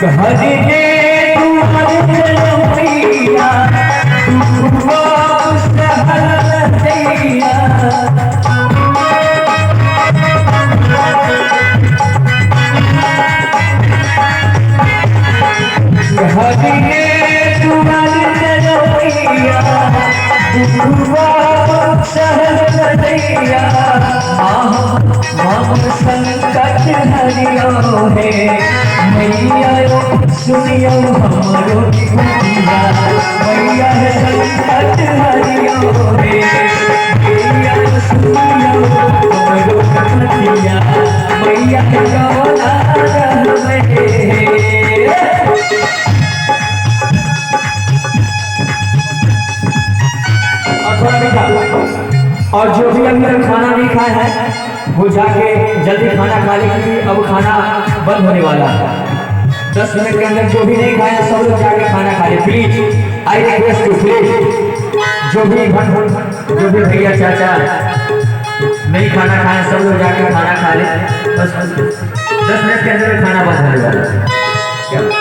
भजने तू चलो मैया तू सहल दैया भजने तू चलो मैया तू सहल दैया हम संकट हरियो है मैया सुनियो हमरो भैया मैया संकट हरियो है मैया सुनियो हमरो भैया मैया गौला और जो भी अभी तक खाना नहीं खाया है वो जाके जल्दी खाना खा ले क्योंकि अब खाना बंद होने वाला है। 10 मिनट के अंदर जो भी नहीं खाया सब लोग जाके खाना खा ले please. I request to please जो भी भैया चाचा नहीं खाना खाए सब लोग जाके खाना खा ले। बस 10 मिनट के अंदर खाना बंद होने वाला है।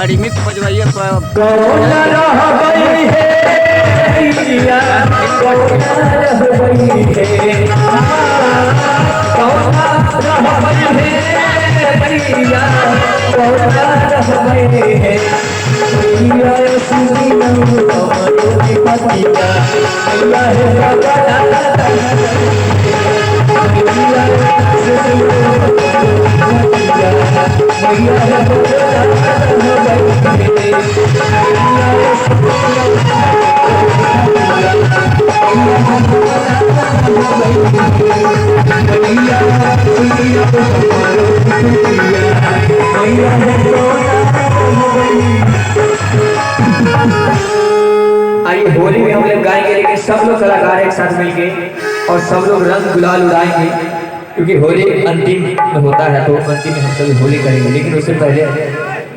रिमिक्स बजवाइए आइए होली में हम लोग गाएंगे लेकिन सब लोग कलाकार एक साथ मिलके और सब लोग रंग गुलाल उड़ाएंगे क्योंकि होली अंतिम में होता है तो अंतिम में हम सब होली करेंगे लेकिन उससे पहले